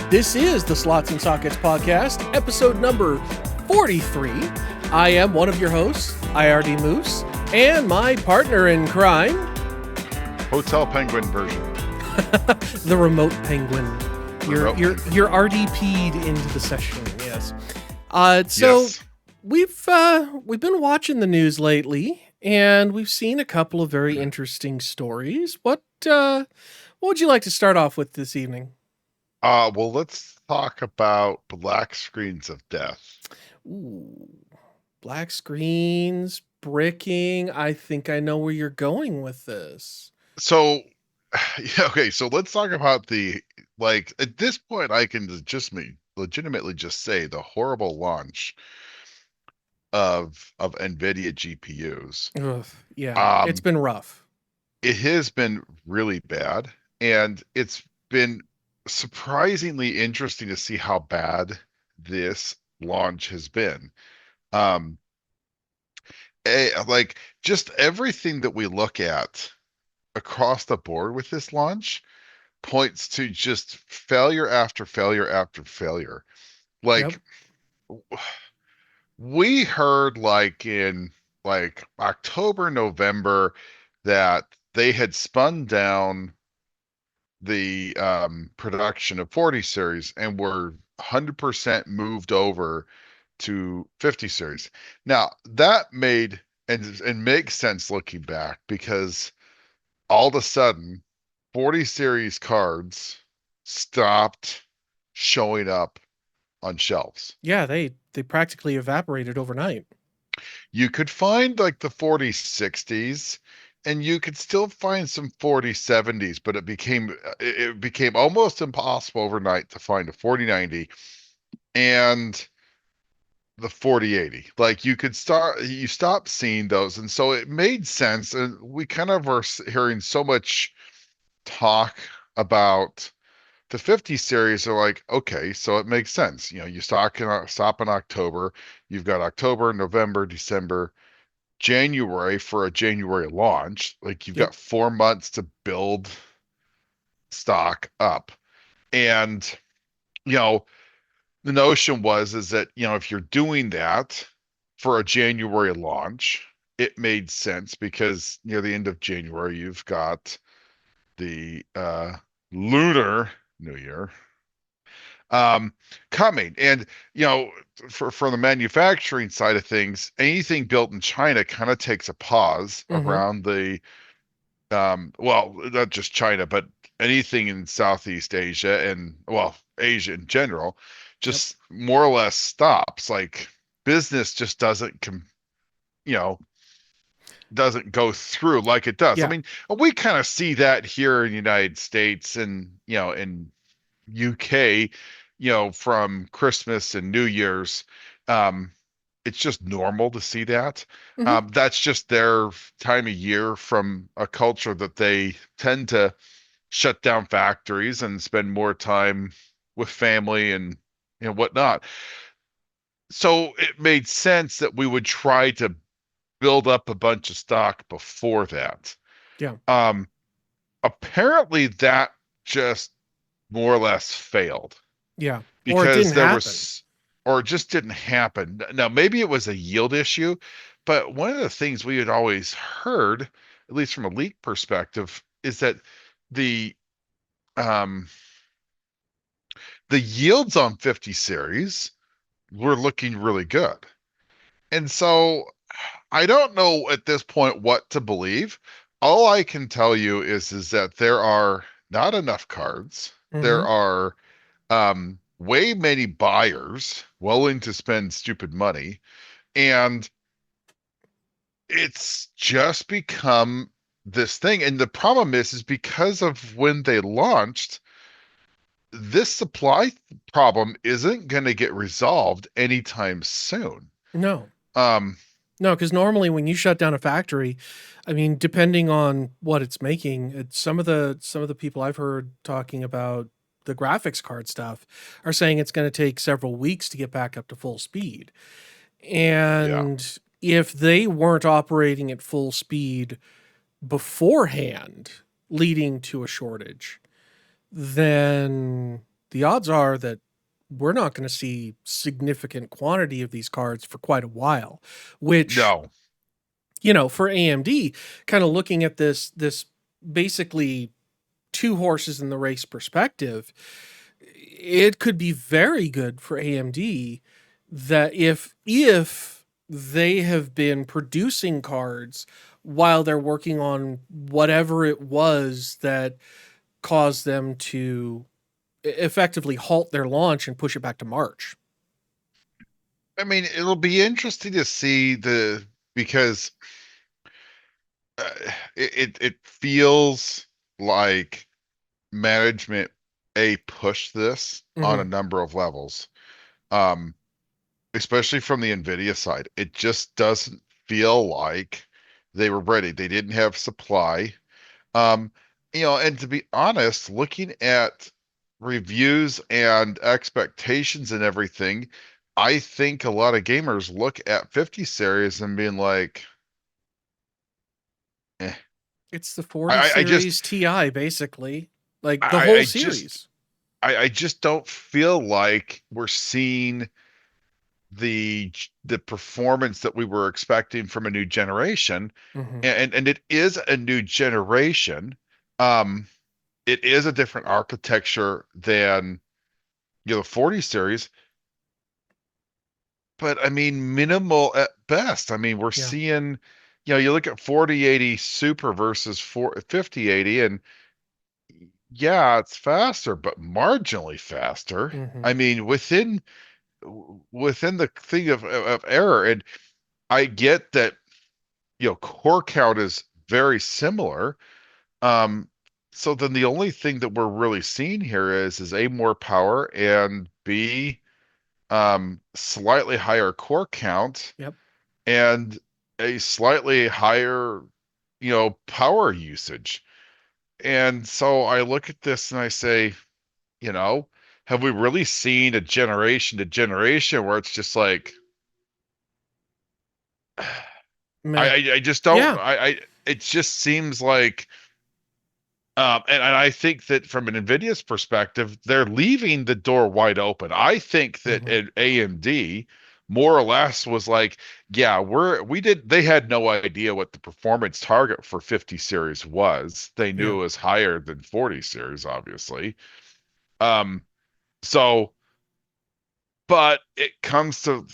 This is the Slots and Sockets Podcast, episode number 43. I am one of your hosts, IRD Moose, and my partner in crime, Hotel Penguin version. the remote penguin. You're RDP'd into the session, yes. Yes. We've been watching the news lately, and we've seen a couple of very interesting stories. What would you like to start off with this evening? Well, let's talk about black screens of death. Ooh, black screens, bricking. I think I know where you're going with this. So, okay, so let's talk about at this point, I can legitimately just say the horrible launch of Nvidia GPUs. Ugh, yeah, it's been rough. It has been really bad, and it's been surprisingly interesting to see how bad this launch has been. Um, just everything that we look at across the board with this launch points to just failure after failure after failure. Like we heard in October, November that they had spun down the production of 40 series and were 100% moved over to 50 series. Now that made and makes sense looking back, because all of a sudden 40 series cards stopped showing up on shelves. Yeah, they practically evaporated overnight. You could find the 4060s, and you could still find some 4070s, but it became almost impossible overnight to find a 4090 and the 4080. You stop seeing those, and so it made sense. And we kind of are hearing so much talk about the 50 series. Are like, okay, so it makes sense. You stop in October. You've got October, November, December, January for a January launch. You've got 4 months to build stock up. And, the notion is that, if you're doing that for a January launch, it made sense because near the end of January, you've got the Lunar New Year coming. And, for the manufacturing side of things, anything built in China kind of takes a pause around the, well, not just China, but anything in Southeast Asia and, well, Asia in general, just more or less stops. Business just doesn't go through like it does. Yeah. I mean, we kind of see that here in the United States and, in UK, from Christmas and New Year's. It's just normal to see that. That's just their time of year, from a culture that they tend to shut down factories and spend more time with family and whatnot. So it made sense that we would try to build up a bunch of stock before that. Yeah. Apparently that just more or less failed. Yeah. Because or it just didn't happen. Now, maybe it was a yield issue, but one of the things we had always heard, at least from a leak perspective, is that the yields on 50 series were looking really good. And so I don't know at this point what to believe. All I can tell you is that there are not enough cards. There are way many buyers willing to spend stupid money, and it's just become this thing. And the problem is because of when they launched, this supply problem isn't going to get resolved anytime soon. No. No, because normally when you shut down a factory, I mean, depending on what it's making, some of the people I've heard talking about the graphics card stuff are saying it's going to take several weeks to get back up to full speed. And if they weren't operating at full speed beforehand, leading to a shortage, then the odds are that we're not going to see significant quantity of these cards for quite a while, which, No. for AMD, kind of looking at this basically two horses in the race perspective, it could be very good for AMD that if they have been producing cards while they're working on whatever it was that caused them to effectively halt their launch and push it back to March. I mean, it'll be interesting to see because uh, it feels like management pushed this on a Mhm. number of levels. Um, Especially from the Nvidia side. It just doesn't feel like they were ready. They didn't have supply. Um, and to be honest, looking at reviews and expectations and everything, I think a lot of gamers look at 50 series and being like, eh. It's the 40 I just series Ti basically. Like the whole I just series. I just don't feel like we're seeing the performance that we were expecting from a new generation. Mhm. And it is a new generation. Um, it is a different architecture than the 40 series, but I mean minimal at best. I mean, we're Yeah. seeing, you look at 4080 Super versus 5080, and yeah, it's faster, but marginally faster. Mhm. I mean, within the thing of error. And I get that, core count is very similar. Um, so then the only thing that we're really seeing here is A, more power, and B, slightly higher core count Yep. and a slightly higher, power usage. And so I look at this and I say, you know, have we really seen a generation to generation where it's just like Meh. I just don't Yeah. it just seems like and I think that from an NVIDIA's perspective, they're leaving the door wide open. I think that Mhm. at AMD more or less was like, yeah, they had no idea what the performance target for 50 series was. They knew Yeah. it was higher than 40 series, obviously. Um, so, but it comes to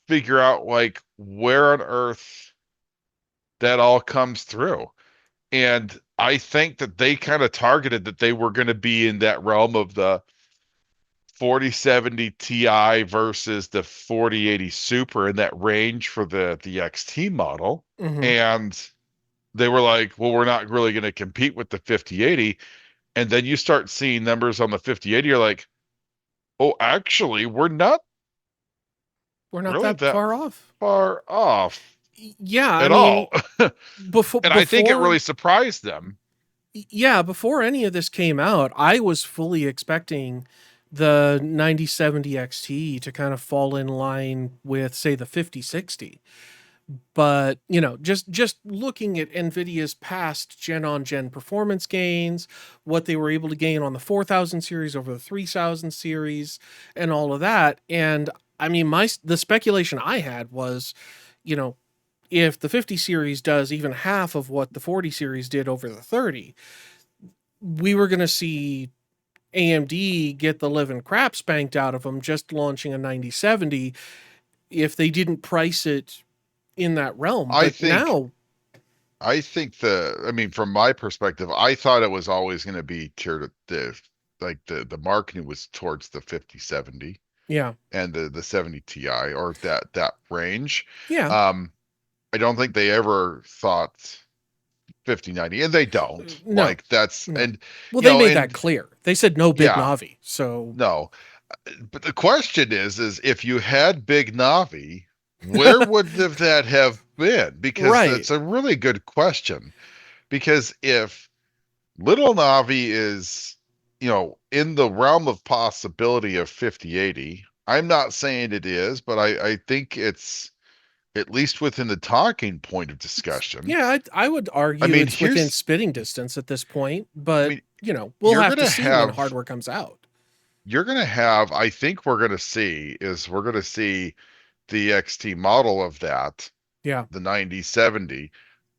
figure out like where on earth that all comes through. And I think that they kind of targeted that they were going to be in that realm of the 4070 Ti versus the 4080 Super, in that range for the XT model. Mhm. And they were like, well, we're not really going to compete with the 5080. And then you start seeing numbers on the 5080, you're like, oh, actually, we're not We're not really that that far off. far off Yeah, I at mean, all. before And I think it before really surprised them. yeah, before any of this came out, I was fully expecting the 9070 XT to kind of fall in line with, say, the 5060. But, just looking at Nvidia's past gen on gen performance gains, what they were able to gain on the 4000 series over the 3000 series and all of that. And I mean, the speculation I had was, you know, if the 50 series does even half of what the 40 series did over the 30, we were going to see AMD get the living crap spanked out of them just launching a 9070 if they didn't price it in that realm. I But think now, I mean, from my perspective, I thought it was always going to be tiered at like the marketing was towards the 5070 yeah, and the 70 Ti, or that range. yeah, Um, I don't think they ever thought 5090, and they don't. no, Like that's no. and Well, they made that and clear. They said no big yeah, Navi. So, no. But the question is if you had Big Navi, where would that have been? Because right. that's a really good question. Because if Little Navi is, in the realm of possibility of 5080. I'm not saying it is, but I think it's at least within the talking point of discussion. Yeah, I would I argue mean, it's within spitting distance at this point, I but, mean, we'll you're have to gonna see when have hardware comes out. you're going to have, I think we're going to see the XT model of that, Yeah. the 9070.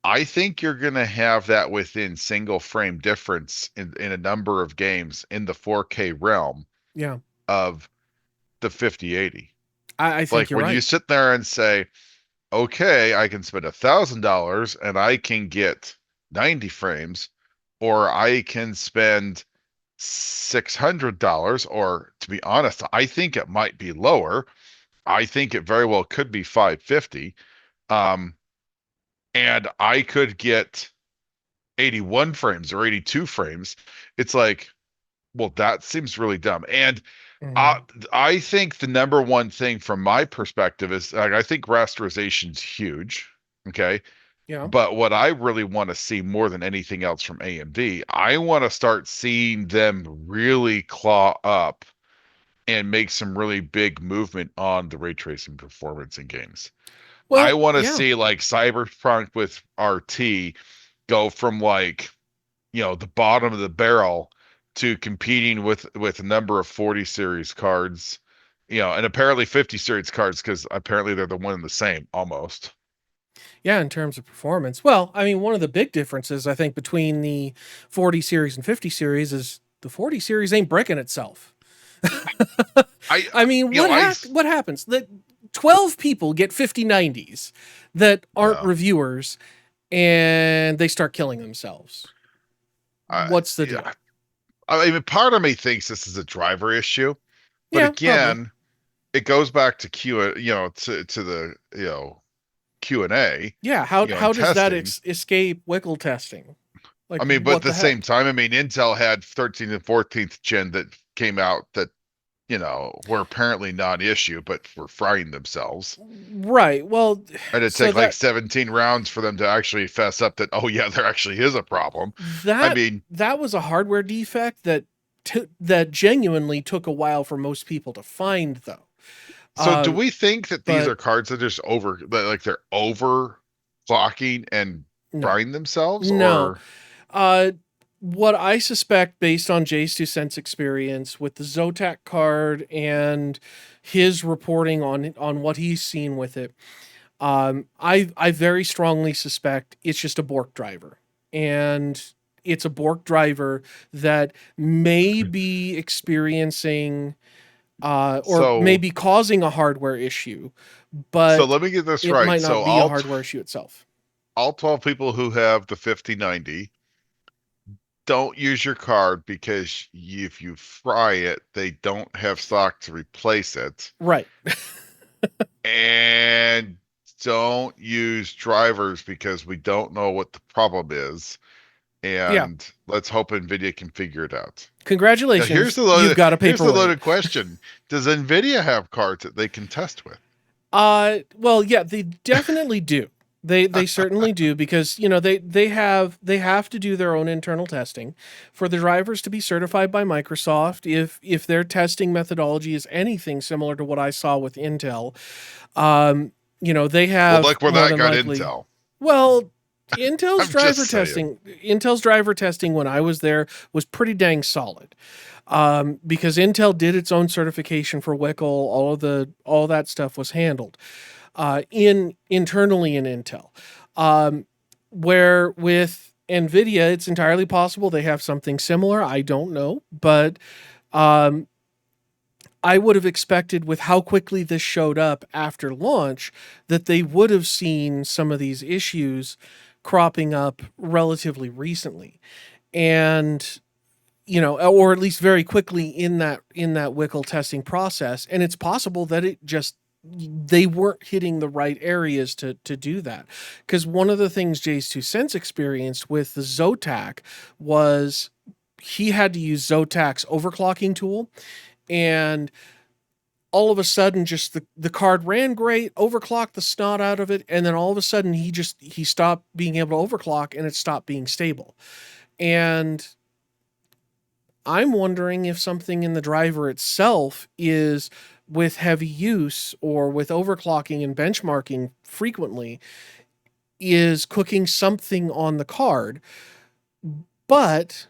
I think you're going to have that within single frame difference in a number of games in the 4K realm Yeah. of the 5080. I think Like you're when you right. sit there and say, okay, I can spend $1,000 and I can get 90 frames, or I can spend $600, or to be honest, I think it might be lower. I think it very well could be 550. Um, and I could get 81 frames or 82 frames. It's like, well, that seems really dumb. And Hmm. I, I think the number one thing from my perspective is like, I think rasterization's huge. Okay. Yeah. But what I really want to see more than anything else from AMD, I want to start seeing them really claw up and make some really big movement on the ray tracing performance in games. I Well, want to yeah. see like Cyberpunk with RT go from like, the bottom of the barrel to competing with a number of 40 series cards, and apparently 50 series cards because apparently they're the one and the same almost. Yeah, in terms of performance. Well, I mean, one of the big differences I think between the 40 series and 50 series is the 40 series ain't bricking itself. I, I mean, you know, I, what happens? That 12 people get 5090s that aren't yeah, reviewers and they start killing themselves. What's the yeah. deal? I mean, part of me thinks this is a driver issue, but Yeah, probably. again, it goes back to to the, Q&A, Yeah, and how does that testing. escape Wickel testing? Like I mean, but at what the the same heck? time, I mean, Intel had 13th and 14th gen that came out that, were apparently non-issue, but were frying themselves. Right. Well, And it so took like that 17 rounds for them to actually fess up that, oh yeah, there actually is a problem. I that mean, that was a hardware defect that genuinely took a while for most people to find though. so do Um we think that these but are cards that just like they're overclocking and no. frying themselves, No. or Uh, what I suspect, based on Jay's 2 cents experience with the Zotac card and his reporting on what he's seen with it, I very strongly suspect it's just a Bork driver, and it's a Bork driver that may be experiencing or may so be causing a hardware issue, so but let me get this it right. might So not be a hardware issue itself. all 12 people who have the 5090 don't use your card because if you fry it, they don't have stock to replace it. Right. And don't use drivers because we don't know what the problem is. Yeah. And let's hope Nvidia can figure it out. Now Congratulations, you've got a here's the paperweight. loaded question. Does Nvidia have cards that they can test with? Well, yeah, they definitely do. They certainly do because they have to do their own internal testing for the drivers to be certified by Microsoft. If their testing methodology is anything similar to what I saw with Intel, um, they Well, have look where more that than got likely. Intel. Well, I'm just saying. Intel's driver testing when I was there was pretty dang solid. Because Intel did its own certification for WICL, all that stuff was handled in internally in Intel. Um, where with Nvidia, it's entirely possible they have something similar. I don't know, but um, I would have expected with how quickly this showed up after launch that they would have seen some of these issues cropping up relatively recently. And or at least very quickly in that Wickel testing process. And it's possible that it just they weren't hitting the right areas to do that. Because one of the things Jay's 2 cents experienced with the Zotac was he had to use Zotac's overclocking tool, and all of a sudden just the card ran great, overclocked the snot out of it, and then all of a sudden he stopped being able to overclock and it stopped being stable. And I'm wondering if something in the driver itself is with heavy use or with overclocking and benchmarking frequently is cooking something on the card. But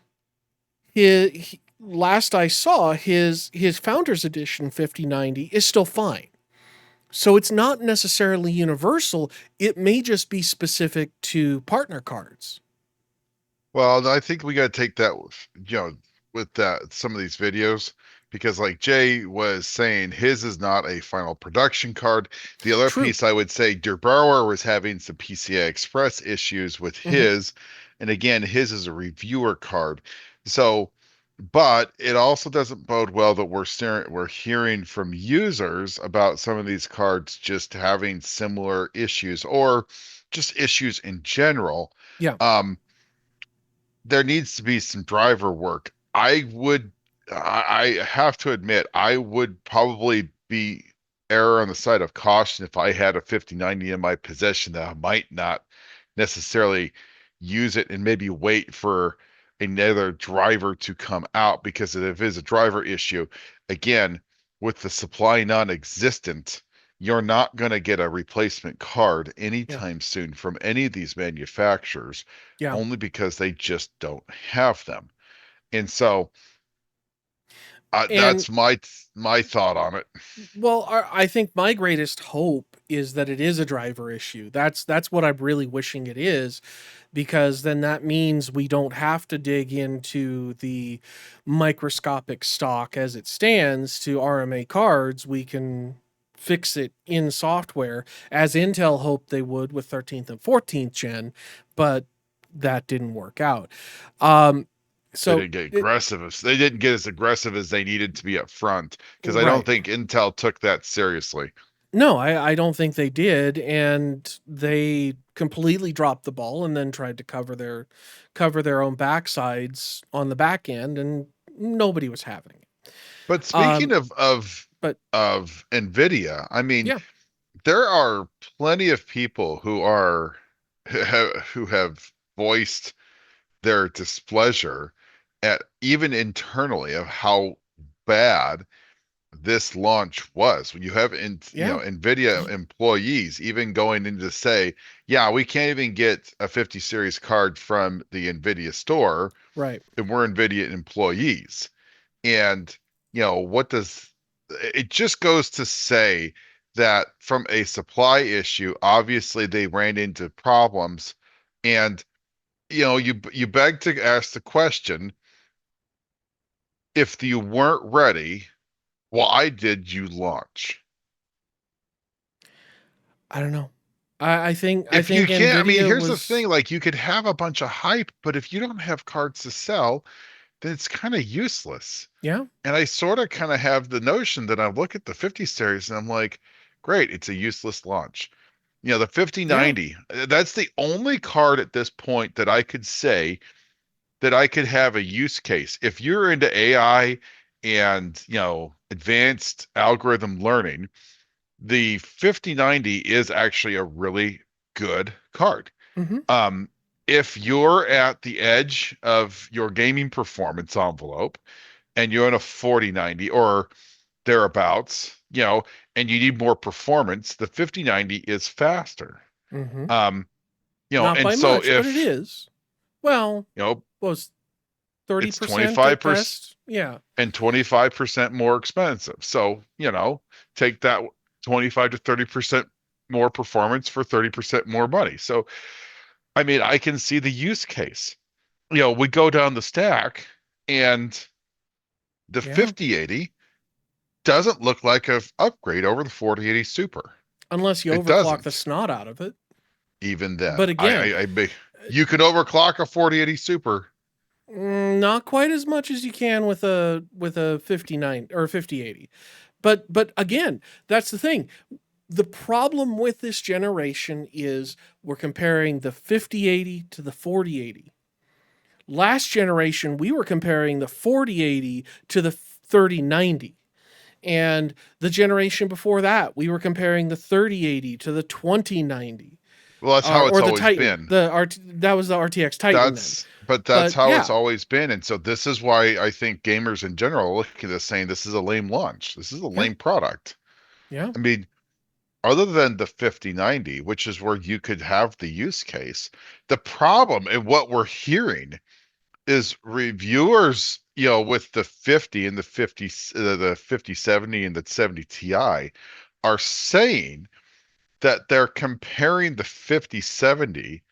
last I saw, his Founders Edition 5090 is still fine. So it's not necessarily universal. It may just be specific to partner cards. Well, I think we got to take that, with that some of these videos, because like Jay was saying, his is not a final production card. The other True. piece I would say, Der Bauer was having some PCI Express issues with Mm-hmm. his, and again, his is a reviewer card. So, but it also doesn't bode well that we're hearing from users about some of these cards just having similar issues or just issues in general. Yeah. Um, there needs to be some driver work. I have to admit, I would probably be error on the side of caution if I had a 5090 in my possession that I might not necessarily use it and maybe wait for another driver to come out, because if it is a driver issue, again, with the supply non-existent, you're not going to get a replacement card Yeah. anytime soon from any of these manufacturers, Yeah. only because they just don't have them. And so And that's my thought on it. well, I think my greatest hope is that it is a driver issue. That's what I'm really wishing it is, because then that means we don't have to dig into the microscopic stock as it stands to RMA cards. We can fix it in software, as Intel hoped they would with 13th and 14th gen, but that didn't work out. Um, They so didn't get it, aggressive. They didn't get as aggressive as they needed to be up front, because I don't right. think Intel took that seriously. No, I don't think they did, and they completely dropped the ball and then tried to cover their own backsides on the back end, and nobody was having it. But speaking Um, but of Nvidia, I mean, yeah, there are plenty of people who have voiced their displeasure at, even internally, of how bad this launch was. When you have yeah, Nvidia employees even going in to say, yeah, we can't even get a 50 series card from the Nvidia store, right. and we're Nvidia employees. And what does it just goes to say that from a supply issue, obviously they ran into problems. And you beg to ask the question, if you weren't ready, why did you launch? I don't know. I If you think can't, I mean, Nvidia here's the thing, was like, you could have a bunch of hype, but if you don't have cards to sell, then it's kind of useless. yeah, And I sort of kind of have the notion that I look at the 50 series and I'm like, great, it's a useless launch. The yeah, 5090, that's the only card at this point that I could say that I could have a use case. If you're into AI and, advanced algorithm learning, the 5090 is actually a really good card. mm-hmm, Um, if you're at the edge of your gaming performance envelope and you're in a 4090 or thereabouts, and you need more performance, the 5090 is faster. mm-hmm. Um, Not and by so much, but it if, is. Well, you know, was 30% it's at 25% best. Yeah, and 25% more expensive. So, take that 25 to 30% more performance for 30% more money. So, I mean, I can see the use case. We go down the stack, and the yeah. 5080 doesn't look like a upgrade over the 4080 Super. Unless you It overclock the doesn't. snot out of it. Even then, But again, you can overclock a 4080 Super. not quite as much as you can with a 59 or 5080. But again, that's the thing. The problem with this generation is we're comparing the 5080 to the 4080. Last generation we were comparing the 4080 to the 3090. And the generation before that, we were comparing the 3080 to the 2090. Well, that's how it's Or the always Titan. been. That was the RTX Titan then. That's But how it's yeah, always been. And so this is why I think gamers in general look at this saying this is a lame launch. This is a yeah, lame product. yeah, I mean, other than the 5090, which is where you could have the use case, the problem and what we're hearing is reviewers, with the 50 and the 50, the 5070 and the 70 Ti are saying that they're comparing the 5070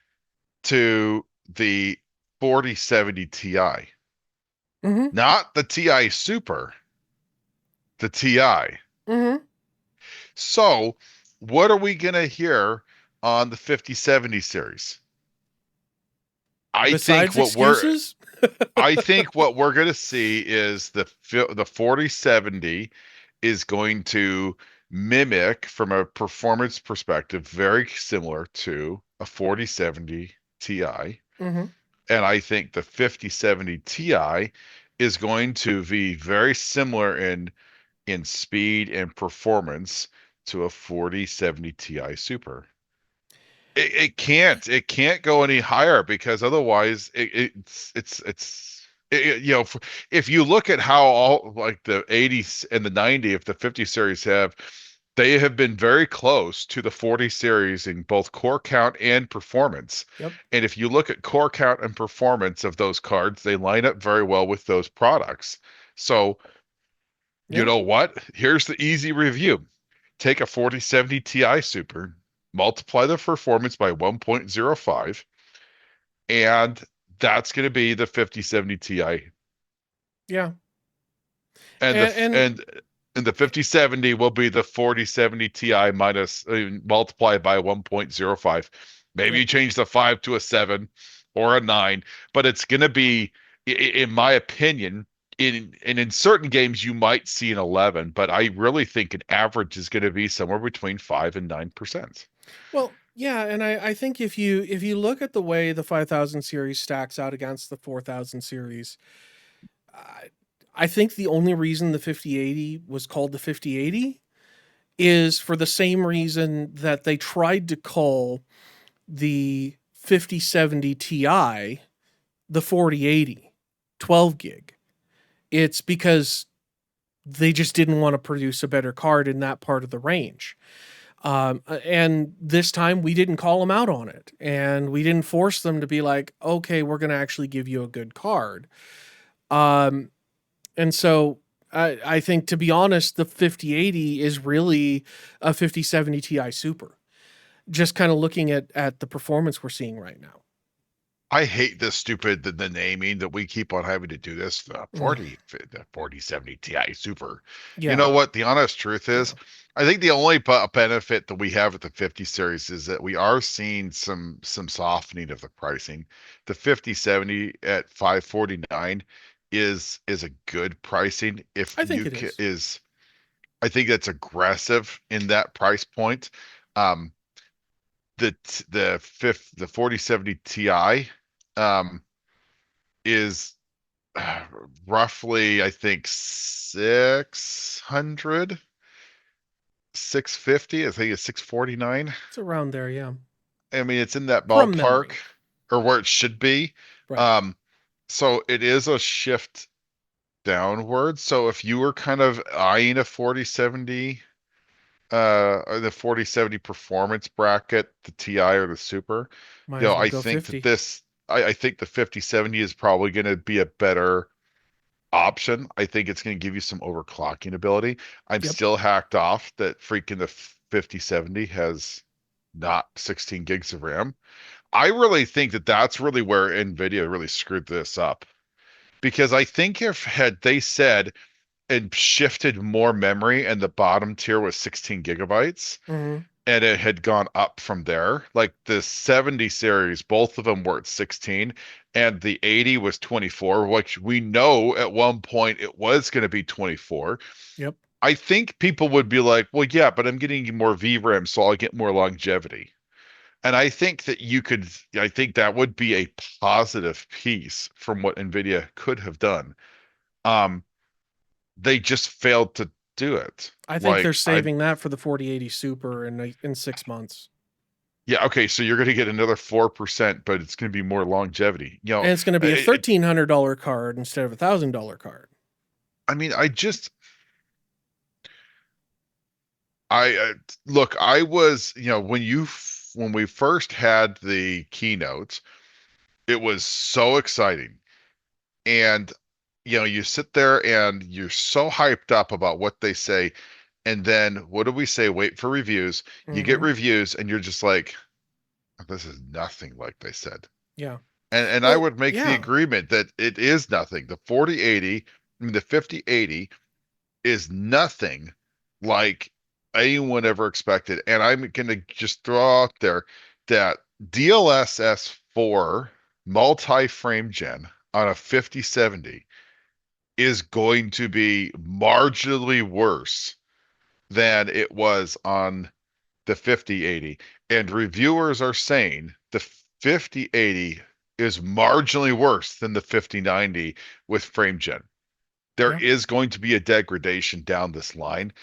to the 4070 Ti, Mm-hmm. not the Ti Super, the Ti. Mm-hmm. So, what are we going to hear on the 5070 series? I think Besides what we're excuses. I think what we're going to see is the 4070 is going to mimic from a performance perspective very similar to a 4070 Ti. Mm-hmm. And I think the 5070 Ti is going to be very similar in speed and performance to a 4070 Ti Super. It can't go any higher because otherwise if you look at how all like the 80s and the 90, if the 50 series they have been very close to the 40 series in both core count and performance. Yep. And if you look at core count and performance of those cards, they line up very well with those products. So you Yep. know what? Here's the easy review. Take a 4070 Ti Super, multiply the performance by 1.05, and that's going to be the 5070 Ti. Yeah. And the And and the 5070 will be the 4070 Ti minus multiplied by 1.05. Maybe yep. you change the 5 to a 7 or a 9, but it's going to be in my opinion in certain games you might see an 11, but I really think an average is going to be somewhere between 5 and 9%. Well, yeah, and I think if you look at the way the 5000 series stacks out against the 4000 series, I, I think the only reason the 5080 was called the 5080 is for the same reason that they tried to call the 5070 Ti the 4080 12 gig. It's because they just didn't want to produce a better card in that part of the range. And this time we didn't call them out on it, and we didn't force them to be like, okay, we're going to actually give you a good card. Um, and so I think, to be honest, the 5080 is really a 5070 Ti Super. Just kind of looking at the performance we're seeing right now. I hate this stupid the naming that we keep on having to do this. Mm, The 4070 Ti Super. You yeah, know what? The honest truth is, yeah, I think the only benefit that we have with the 50 series is that we are seeing some softening of the pricing. The 5070 at 549 is a good pricing. If I think you it is. is I think that's aggressive in that price point. Um, the 4070 Ti um is roughly, I think, 600, 650. I think it's 649. It's around there, yeah, I mean, it's in that from ballpark memory. or where it should be. Right. Um, so it is a shift downward. So if you were kind of eyeing a 4070, or the 4070 performance bracket, the TI or the Super, Might as well I go think that 50. I think the 5070 is probably going to be a better option. I think it's going to give you some overclocking ability. I'm Yep. still hacked off that freaking the 5070 has not 16 gigs of RAM. I really think that that's really where Nvidia really screwed this up because I think if had they said and shifted more memory and the bottom tier was 16 gigabytes Mm-hmm. and it had gone up from there. Like the 70 series, both of them were at 16, and the 80 was 24, which we know at one point it was going to be 24. Yep. I think people would be like, well, yeah, but I'm getting more VRAM, so I'll get more longevity. And I think that would be a positive piece from what NVIDIA could have done. Um, they just failed to do it. I think they're Like, saving that for the 4080 Super in 6 months, yeah, okay, so you're going to get another 4%, but it's going to be more longevity. and it's going to be a $1,300 card instead of $1,000 card. I mean, I look, I was, when we first had the keynotes, it was so exciting. And, you sit there and you're so hyped up about what they say, and then what do we say? Wait for reviews. You get Mhm. reviews, and you're just like, this is nothing like they said. Yeah. And I Well, would make the yeah. agreement that it is nothing. The 4080, I mean the 5080 is nothing like anyone ever expected. And I'm gonna just throw out there that DLSS 4 multi-frame gen on a 5070 is going to be marginally worse than it was on the 5080. And reviewers are saying the 5080 is marginally worse than the 5090 with frame gen. There Yeah. is going to be a degradation down this line,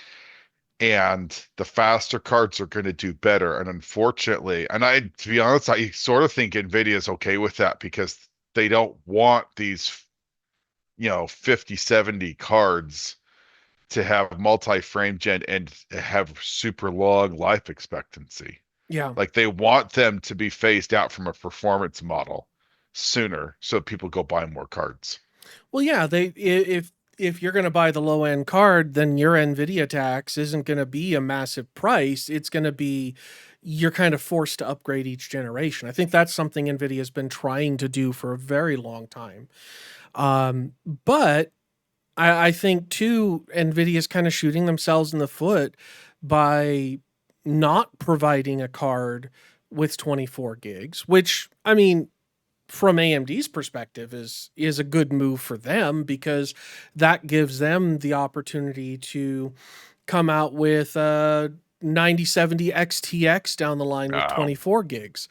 and the faster cards are going to do better. And unfortunately, and to be honest, I sort of think Nvidia is okay with that because they don't want these, 50, 70 cards to have multi-frame gen and have super long life expectancy. Yeah. Like they want them to be phased out from a performance model sooner so people go buy more cards. Well, yeah, if you're going to buy the low end card, then your Nvidia tax isn't going to be a massive price. It's going to be you're kind of forced to upgrade each generation. I think that's something Nvidia's been trying to do for a very long time. But I think too, Nvidia's kind of shooting themselves in the foot by not providing a card with 24 gigs, which I mean, from AMD's perspective is a good move for them because that gives them the opportunity to come out with 9070 XTX down the line with Oh, 24 gigs.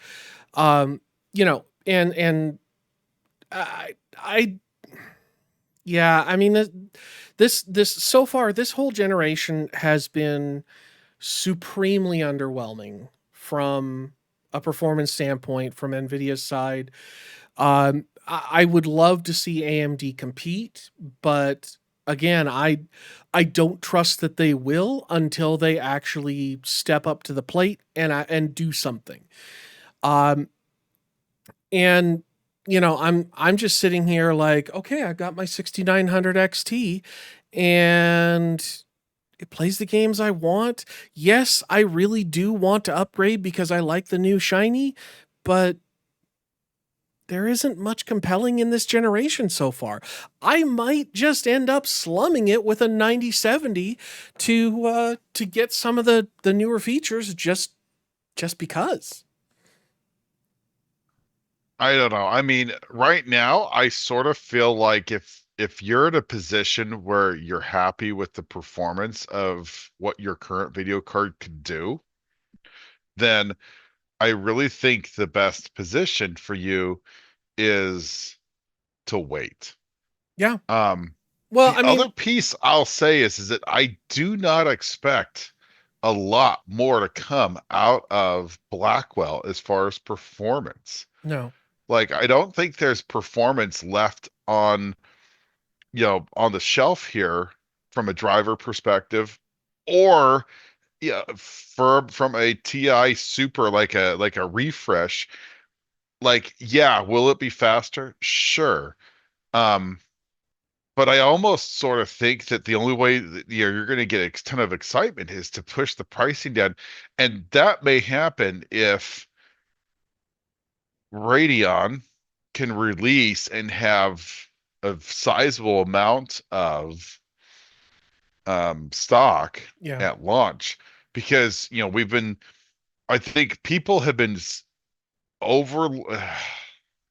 Um, and I yeah, I mean this so far this whole generation has been supremely underwhelming from a performance standpoint from Nvidia's side. I would love to see AMD compete, but again, I don't trust that they will until they actually step up to the plate and do something. Um, and I'm just sitting here like, okay, I got my 6900 XT, and it plays the games I want. Yes, I really do want to upgrade because I like the new shiny, but there isn't much compelling in this generation so far. I might just end up slumming it with a 9070 to get some of the newer features just because. I don't know. I mean, right now, I sort of feel like if you're in a position where you're happy with the performance of what your current video card could do, then I really think the best position for you is to wait. Yeah. Um, Well, the I other mean, piece I'll say is that I do not expect a lot more to come out of Blackwell as far as performance. no. Like, I don't think there's performance left on the shelf here from a driver perspective, or yeah, from a TI Super, like a refresh. Like, yeah, will it be faster? Sure. Um, but I almost sort of think that the only way that you're going to get a ton of excitement is to push the pricing down, and that may happen if Radeon can release and have a sizable amount of stock Yeah. at launch, because I think people have been over.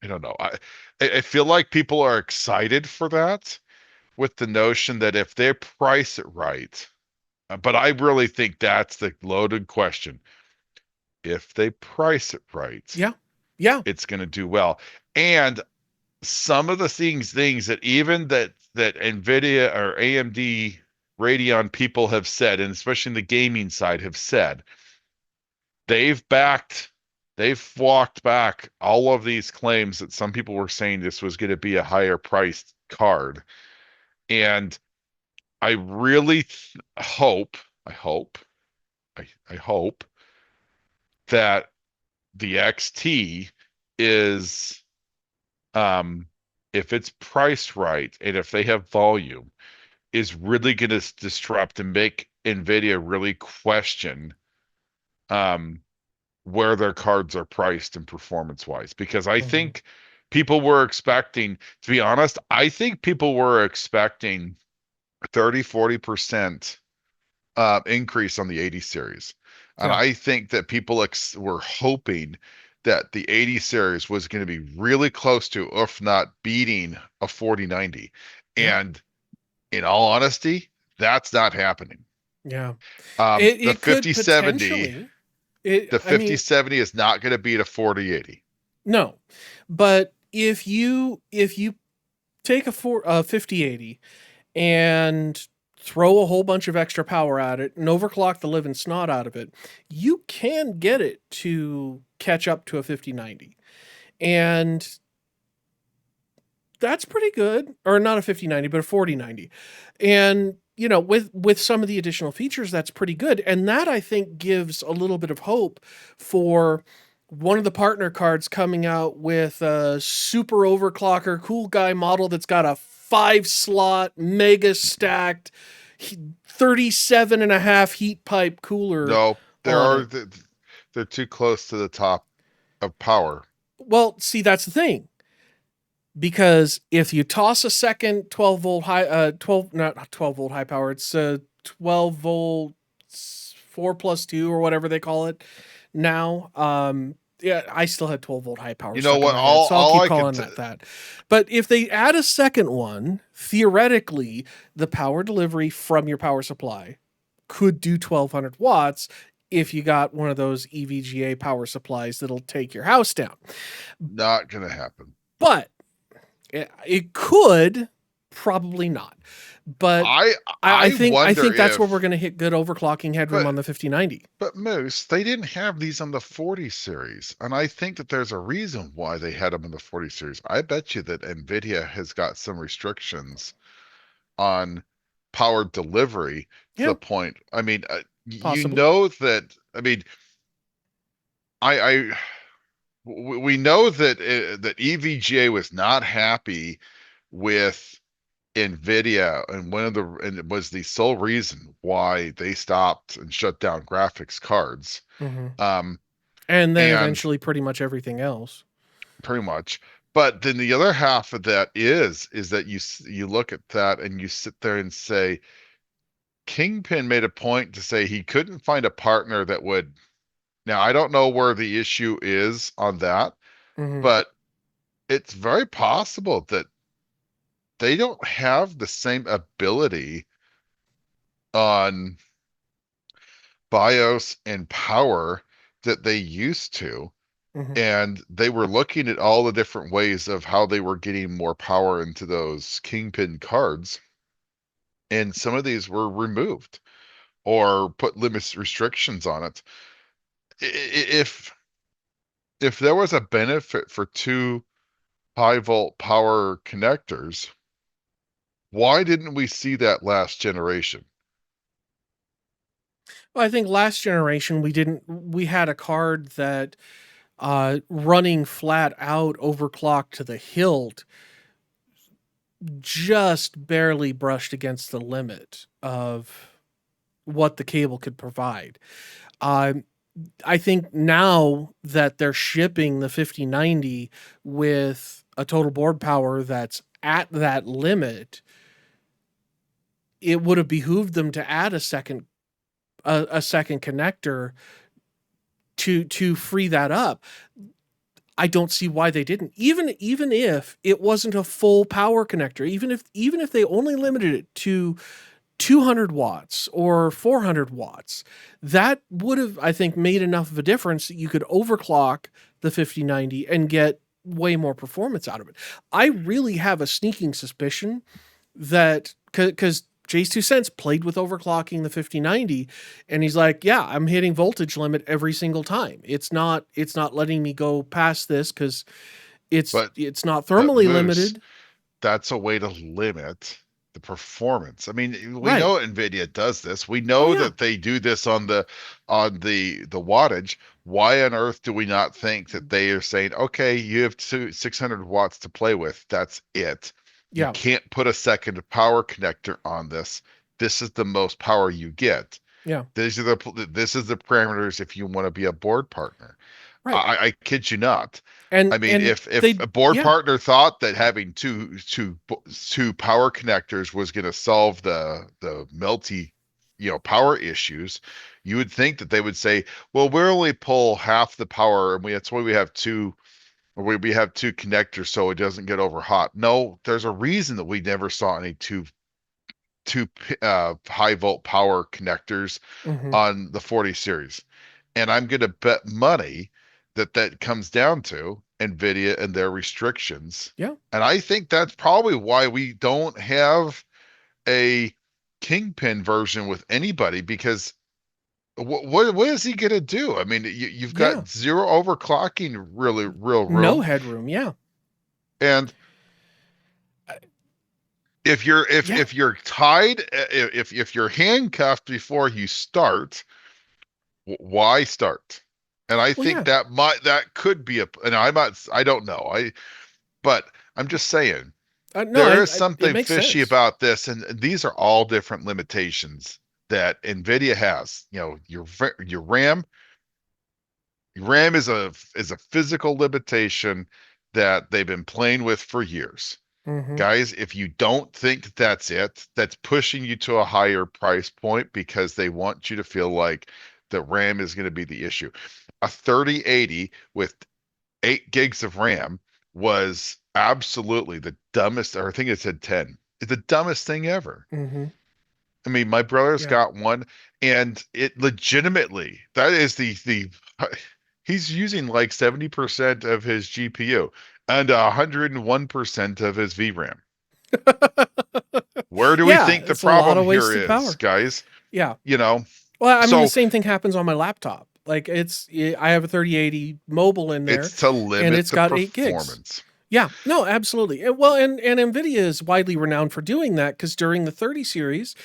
I don't know. I feel like people are excited for that with the notion that if they price it right, but I really think that's the loaded question. If they price it right, Yeah. Yeah. it's going to do well. And some of the things that even that Nvidia or AMD Radeon people have said, and especially in the gaming side have said, they've backed, they've walked back all of these claims that some people were saying this was going to be a higher priced card. And I really hope, I hope, I hope that the XT is um if it's priced right and if they have volume, is really going to disrupt and make Nvidia really question um, where their cards are priced and performance wise. Because I Mhm. think people were expecting, to be honest, I think people were expecting 30-40% increase on the 80 series. And Yeah. I think that people were hoping that the 80 series was going to be really close to, if not beating, a 4090. Yeah. And in all honesty, that's not happening. Yeah. Um, It the it could 5070, potentially. It the I mean, 5070 is not going to beat a 4080. no. But if you take a 5080 and throw a whole bunch of extra power at it and overclock the living snot out of it, you can get it to catch up to a 5090. And that's pretty good. Or not a 5090, but a 4090. And with some of the additional features, that's pretty good. And that, I think, gives a little bit of hope for one of the partner cards coming out with a super overclocker cool guy model that's got a 5 slot mega stacked 37 and a half heat pipe cooler No, there on are it. they're too close to the top of power. Well, see, that's the thing, because if you toss a second 12 volt high 12 not 12 volt high power, it's 12 volt 4 plus 2 or whatever they call it now. Yeah, I still had 12 volt high power You know stuck in what? my head, so I'll All keep I could calling that. But if they add a second one, theoretically the power delivery from your power supply could do 1200 watts if you got one of those EVGA power supplies that'll take your house down. not gonna happen. But it could, probably not. But I I I think I wonder think that's where we're if, going to hit good overclocking headroom but on the 5090. Moose, they didn't have these on the 40 series, and I think that there's a reason why they had them in the 40 series. I bet you that Nvidia has got some restrictions on power delivery to Yeah, the point. I mean, you possibly. know that. I mean, I we know that that EVGA was not happy with Nvidia, and it was the sole reason why they stopped and shut down graphics cards. Hmm. Um, And then and eventually pretty much everything else. pretty much. But then the other half of that is that you look at that and you sit there and say, Kingpin made a point to say he couldn't find a partner that would. Now, I don't know where the issue is on that, Hmm. but it's very possible that they don't have the same ability on BIOS and power that they used to. Hmm. And they were looking at all the different ways of how they were getting more power into those Kingpin cards. And some of these were removed or put limits restrictions on it. If there was a benefit for two high volt power connectors, why didn't we see that last generation? Well, I think last generation we had a card that running flat out overclocked to the hilt just barely brushed against the limit of what the cable could provide. Um, I think now that they're shipping the 5090 with a total board power that's at that limit, it would have behooved them to add a second connector to free that up. I don't see why they didn't. Even if it wasn't a full power connector, even if they only limited it to 200 watts or 400 watts, that would have, I think, made enough of a difference that you could overclock the 5090 and get way more performance out of it. I really have a sneaking suspicion that, because Jay's 2 cents played with overclocking the 5090, and he's like, yeah, I'm hitting voltage limit every single time. It's not letting me go past this because it's But it's not but thermally Moose, limited. that's a way to limit. the performance. I mean, we Right. know Nvidia does this. We Oh know yeah. that they do this on the wattage. Why on earth do we not think that they are saying, okay, you have 600 watts to play with. That's it. You Yeah. can't put a second power connector on this. This is the most power you get. Yeah. This is the parameters if you want to be a board partner. Right. I kid you not. I mean, And if they a board yeah. partner thought that having two power connectors was going to solve the melty, power issues, you would think that they would say, well, we only pull half the power, and that's why we have two, or we have two connectors so it doesn't get over hot. No, there's a reason that we never saw any two high volt power connectors Mhm. on the 40 series. And I'm going to bet money that that comes down to Nvidia and their restrictions. Yeah. And I think that's probably why we don't have a Kingpin version with anybody, because what is he going to do? I mean, you've Yeah. got zero overclocking, really real No room. headroom. Yeah. And Uh, if you're yeah. if you're tied, if you're handcuffed before you start, why start? And I Well, think yeah. that could be and I don't know. But I'm just saying No, there is it something makes fishy sense. about this, and these are all different limitations that Nvidia has. Your RAM is a physical limitation that they've been playing with for years. Mhm. Guys, if you don't think that's it, that's pushing you to a higher price point because they want you to feel like the RAM is going to be the issue. A 3080 with 8 gigs of RAM was absolutely the dumbest, or I think it said 10. It's the dumbest thing ever. Mhm. I mean, my brother's Yeah. got one, and it legitimately, that is the he's using like 70% of his GPU and 101% of his VRAM. Where do we Yeah, think the it's a lot problem of here wasted is, power. guys? Yeah. You know, Well, I mean, the so same thing happens on my laptop. Like I have a 3080 mobile in there, it's to and limit it's the got 8 gigs. performance. Yeah, no, absolutely. Well, and Nvidia is widely renowned for doing that because during the 30 series,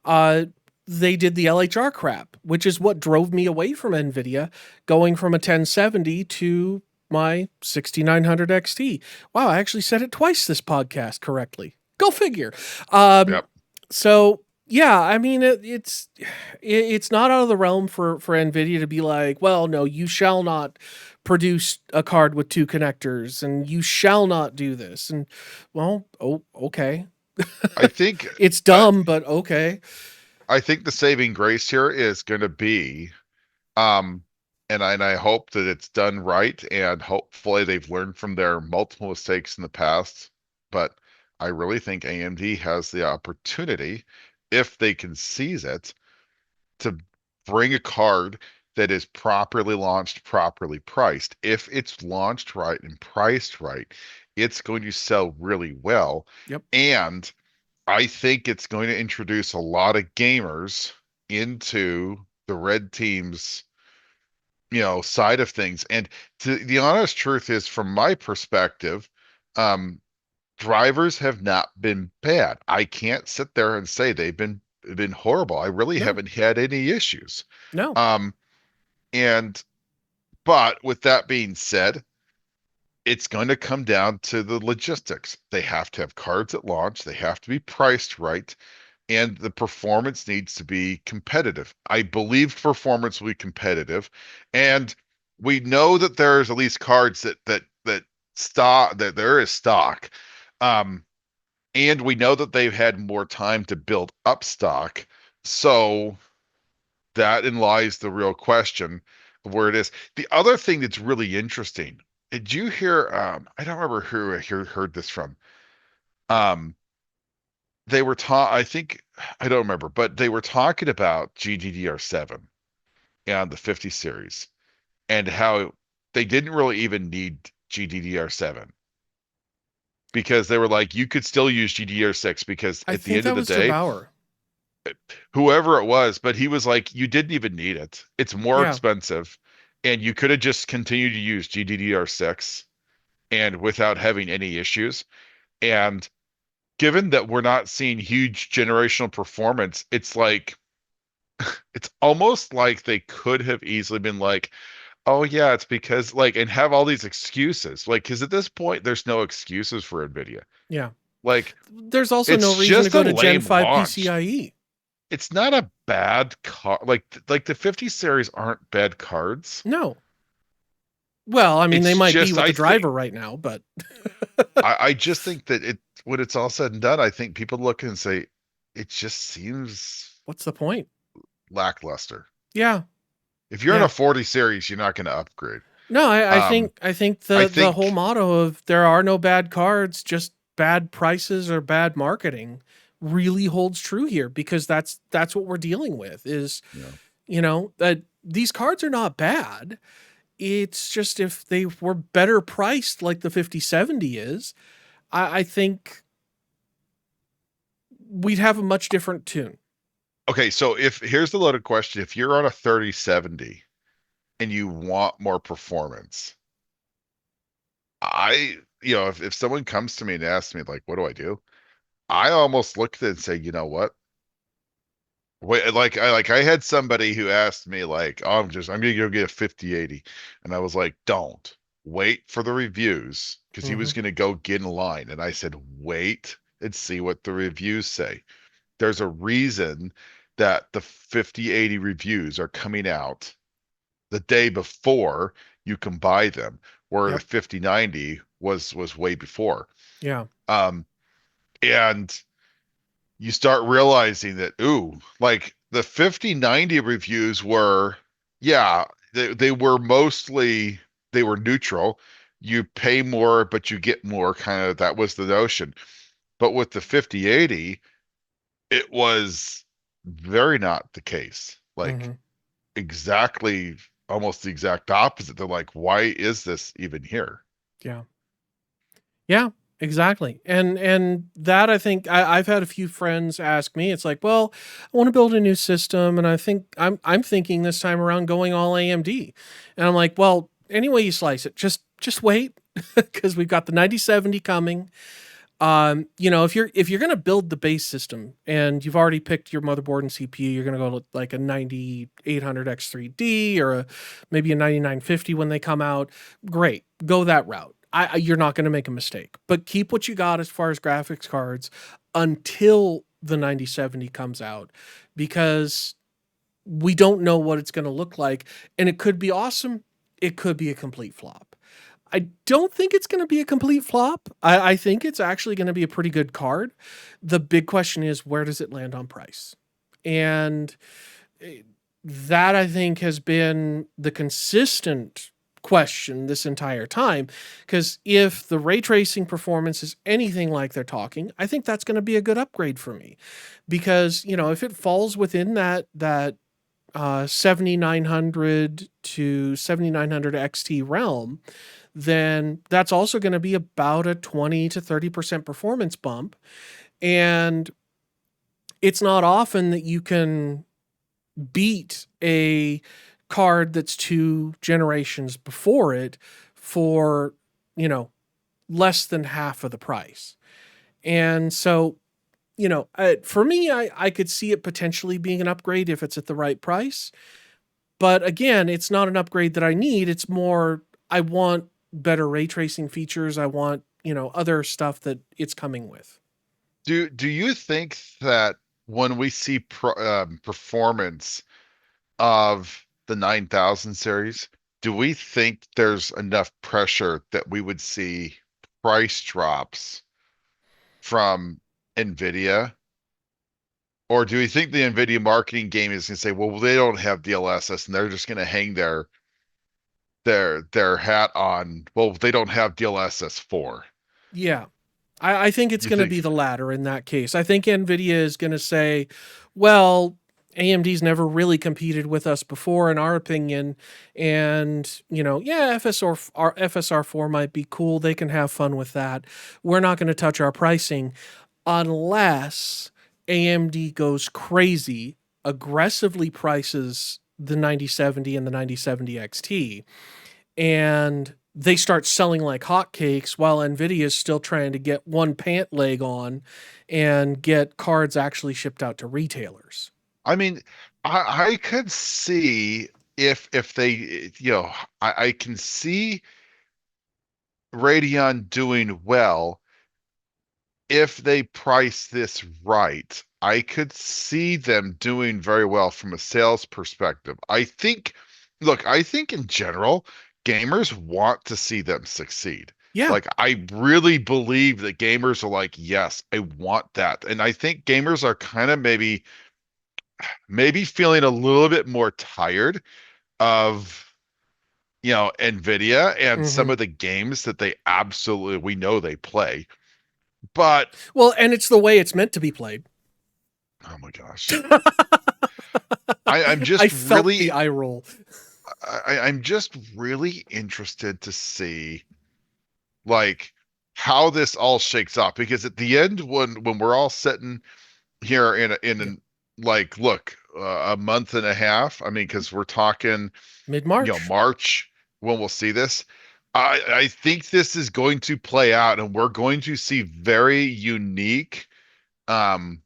uh, they did the LHR crap, which is what drove me away from Nvidia, going from a 1070 to my 6900 XT. Wow, I actually said it twice this podcast correctly. Go figure. Um, Yep. so yeah, I mean it's not out of the realm for Nvidia to be like, well, no, you shall not produce a card with two connectors, and you shall not do this. And well, oh, okay, I think it's uh, dumb, but okay. I think the saving grace here is going to be, um, and I hope that it's done right, and hopefully they've learned from their multiple mistakes in the past. But I really think AMD has the opportunity, if they can seize it, to bring a card that is properly launched, properly priced. If it's launched right and priced right, it's going to sell really well. Yep. And I think it's going to introduce a lot of gamers into the red team's, side of things. And the honest truth is, from my perspective, um, drivers have not been bad. I can't sit there and say they've been horrible. I really No. haven't had any issues. No. Um, and but with that being said, it's going to come down to the logistics. They have to have cards at launch, they have to be priced right, and the performance needs to be competitive. I believe performance will be competitive, and we know that there's at least cards that there is stock. Um, and we know that they've had more time to build up stock. So that in lies the real question of where it is. The other thing that's really interesting, did you hear? I don't remember who I heard this from. Um, they were I think I don't remember, but they were talking about GDDR7 and the 50 series and how they didn't really even need GDDR7 because they were like, you could still use GDDR6 because I at the think end of that the was day, Devour. whoever it was, but he was like, you didn't even need it. It's more Yeah. expensive. And you could have just continued to use GDDR6 and without having any issues. And given that we're not seeing huge generational performance, it's like it's almost like they could have easily been like, oh yeah, it's because like, and have all these excuses. Like, because at this point, there's no excuses for Nvidia. Yeah. Like, There's also no it's reason to just go a to Gen lame 5 launch. PCIe. It's not a bad car. Like the 50 series aren't bad cards. No. Well, I mean, they It's might be just with I the think driver right now, but I just think that it when it's all said and done, I think people look and say it just seems what's the point? lackluster. Yeah. If you're in a Yeah. 40 series, you're not going to upgrade. No, Um, I think I the whole think motto of there are no bad cards, just bad prices or bad marketing really holds true here, because that's what we're dealing with is, you know, that these cards are not bad. It's just if they were better priced like the 5070 is, I think we'd have a much different tune. okay, so if here's the loaded question, if you're on a 3070 and you want more performance, if someone comes to me and asks me like, what do I do? I almost look at it and say, you know what? Wait, I had somebody who asked me like, oh, I'm gonna go get a 5080. And I was like, don't wait for the reviews because he was Hmm. gonna go get in line. And I said, wait and see what the reviews say. There's a reason that the 5080 reviews are coming out the day before you can buy them, where the Yep. 5090 was way before. Yeah. Um, and you start realizing that, ooh, like the 5090 reviews were, yeah, they were mostly, they were neutral. You pay more, but you get more, kind of, that was the notion. But with the 5080, it was very not the case. Like Hmm. exactly, almost the exact opposite. They're like, why is this even here? Yeah. Yeah, exactly. And that, I think I've had a few friends ask me, it's like, well, I want to build a new system, and I think I'm thinking this time around going all AMD. And I'm like, well, any way you slice it, just wait, because we've got the 9070 coming. If you're gonna build the base system and you've already picked your motherboard and CPU, you're gonna go with like a 9800X3D or maybe a 9950 when they come out. Great, go that route. You're not gonna make a mistake, but keep what you got as far as graphics cards until the 9070 comes out, because we don't know what it's gonna look like, and it could be awesome. It could be a complete flop. I don't think it's going to be a complete flop. I think it's actually going to be a pretty good card. The big question is, where does it land on price? And that, I think, has been the consistent question this entire time. Because if the ray tracing performance is anything like they're talking, I think that's going to be a good upgrade for me. Because, if it falls within that 7900 to 7900 XT realm, then that's also going to be about a 20 to 30% performance bump. And it's not often that you can beat a card that's two generations before it for, you know, less than half of the price. And so, for me, I could see it potentially being an upgrade if it's at the right price. But again, it's not an upgrade that I need. It's more, I want better ray tracing features. I want, other stuff that it's coming with. Do you think that when we see performance of the 9000 series, do we think there's enough pressure that we would see price drops from Nvidia? Or do we think the Nvidia marketing game is going to say, well, they don't have DLSS and they're just going to hang their hat on, well, they don't have DLSS 4. Yeah. I think it's You going to think be the latter in that case. I think NVIDIA is going to say, well, AMD's never really competed with us before, in our opinion. And, yeah, FSR4 might be cool. They can have fun with that. We're not going to touch our pricing unless AMD goes crazy, aggressively prices the 9070 and the 9070 XT, and they start selling like hotcakes while Nvidia is still trying to get one pant leg on and get cards actually shipped out to retailers. I mean, I could see if they, I can see Radeon doing well if they price this right. I could see them doing very well from a sales perspective. Look, I think in general, gamers want to see them succeed. Yeah. Like, I really believe that gamers are like, yes, I want that. And I think gamers are kind of maybe feeling a little bit more tired of, Nvidia and some Hmm. of the games that we know they play. But Well, and it's the way it's meant to be played. oh my gosh. I'm I just felt the really eye roll. I'm just really interested to see like how this all shakes out because at the end when we're all sitting here Yep. like look a month and a half, I mean because we're talking Mid March. March when we'll see this. I think this is going to play out and we're going to see very unique um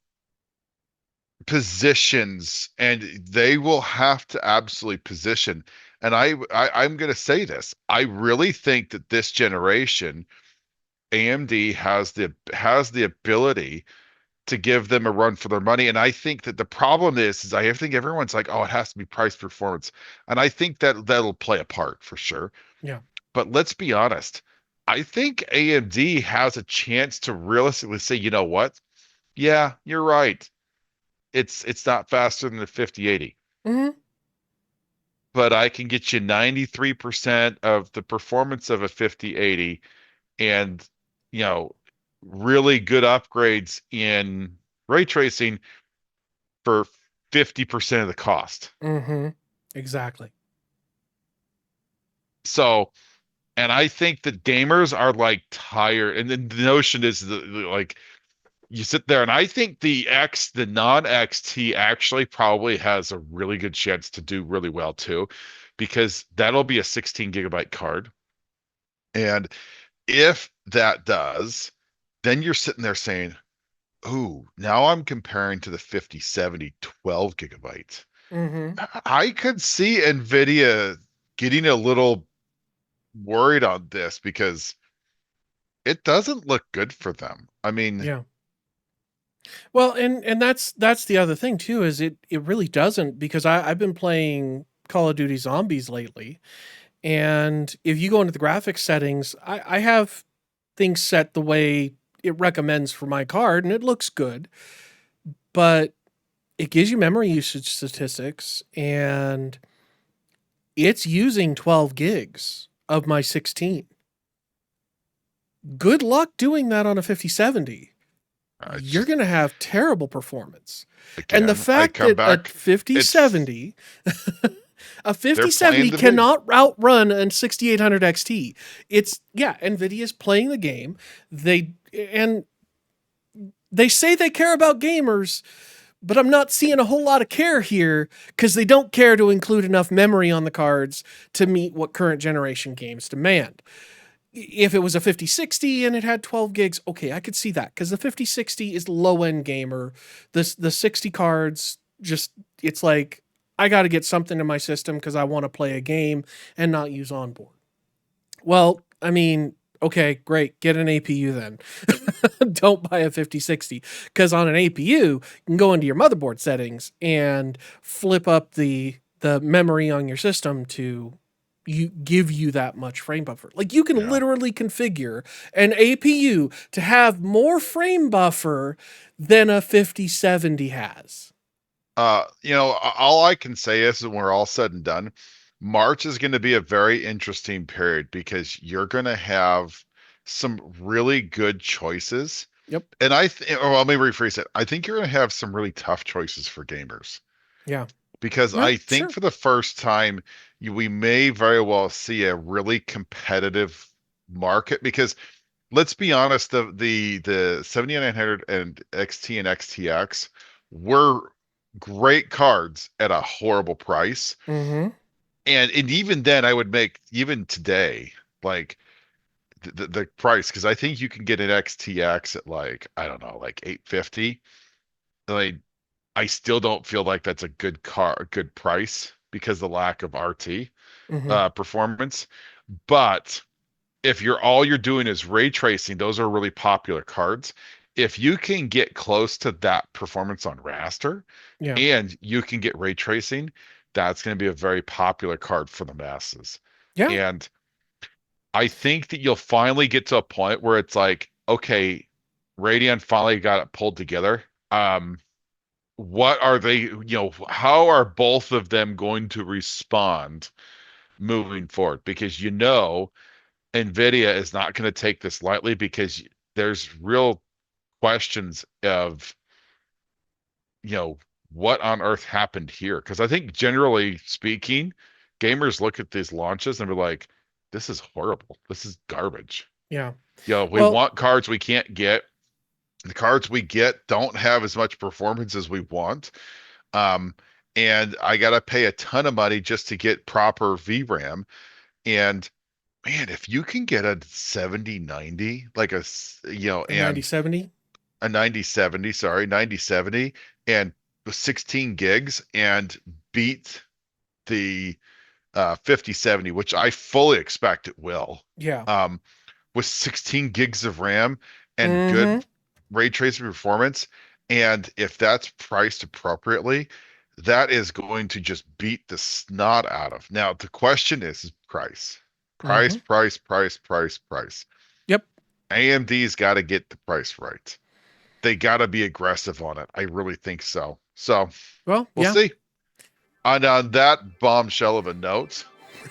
positions and they will have to absolutely position. And I'm going to say this. I really think that this generation AMD has the ability to give them a run for their money. And I think that the problem is I think everyone's like, oh, it has to be price performance. And I think that that'll play a part for sure. Yeah. But let's be honest. I think AMD has a chance to realistically say, you know what? Yeah, you're right. It's not faster than the 5080, Hmm. but I can get you 93% of the performance of a 5080 and, you know, really good upgrades in ray tracing for 50% of the cost. Hmm. Exactly. So, and I think that gamers are like tired. And then the notion is that like you sit there and I think the non-XT actually probably has a really good chance to do really well too, because that'll be a 16 gigabyte card. And if that does, then you're sitting there saying, ooh, now I'm comparing to the 5070 12 gigabytes. Hmm. I could see Nvidia getting a little worried on this because it doesn't look good for them. I mean, Yeah. Well, and that's the other thing too, is it really doesn't, because I've been playing Call of Duty Zombies lately, and if you go into the graphics settings, I have things set the way it recommends for my card, and it looks good, but it gives you memory usage statistics, and it's using 12 gigs of my 16. Good luck doing that on a 5070. I You're just going to have terrible performance. And the again, I fact come that a back. It's 5070 a they're playing 5070 the game. cannot outrun an 6800 XT. It's, yeah, Nvidia's playing the game. And they say they care about gamers, but I'm not seeing a whole lot of care here, because they don't care to include enough memory on the cards to meet what current generation games demand. If it was a 5060 and it had 12 gigs, okay, I could see that, because the 5060 is low end gamer. The 60 cards, just, it's like, I got to get something in my system because I want to play a game and not use onboard. Well, I mean, okay, great. Get an APU then. Don't buy a 5060, because on an APU, you can go into your motherboard settings and flip up the memory on your system to give you that much frame buffer. Like, you can Yeah. literally configure an APU to have more frame buffer than a 5070 has. All I can say is when we're all said and done, March is going to be a very interesting period because you're going to have some really good choices. Yep. And well, let me rephrase it. I think you're going to have some really tough choices for gamers Yeah. because Yeah, I think sure. for the first time, we may very well see a really competitive market because let's be honest, the 7900 and XT and XTX were great cards at a horrible price. Mhm. And even then I would make even today. like the price, because I think you can get an XTX at like, I don't know, like 850. Like I still don't feel like that's a good car, a good price because the lack of RT Hmm. performance. But if you're doing is ray tracing, those are really popular cards. If you can get close to that performance on raster Yeah. and you can get ray tracing, that's going to be a very popular card for the masses. Yeah. And I think that you'll finally get to a point where it's like, okay, Radeon finally got it pulled together. What are they, how are both of them going to respond moving forward? Because Nvidia is not going to take this lightly, because there's real questions of, you know, what on earth happened here? Because I think generally speaking, gamers look at these launches and be like, this is horrible. This is garbage. Yeah. We Well, want cards we can't get. The cards we get don't have as much performance as we want. Um, and I gotta pay a ton of money just to get proper VRAM. And man, if you can get a 7090, like a ninety and seventy. a 9070, sorry, 9070, and with 16 gigs and beat the 5070, which I fully expect it will. Yeah. Um, with 16 gigs of RAM and Hmm. good ray tracing performance, and if that's priced appropriately, that is going to just beat the snot out of. Now, the question is price. Price, Hmm. price, price, price, price. Yep. AMD's got to get the price right. They got to be aggressive on it. I really think so. So Well, we'll yeah. see. And on that bombshell of a note,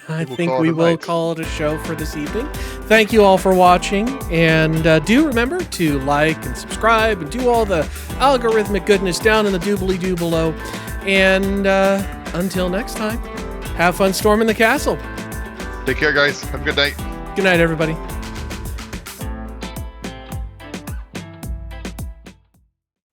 I I think we'll think call it we a will night. call it a show for this evening. Thank you all for watching, and do remember to like and subscribe and do all the algorithmic goodness down in the doobly doo below. And until next time, have fun storming the castle. Take care, guys. Have a good night. Good night, everybody.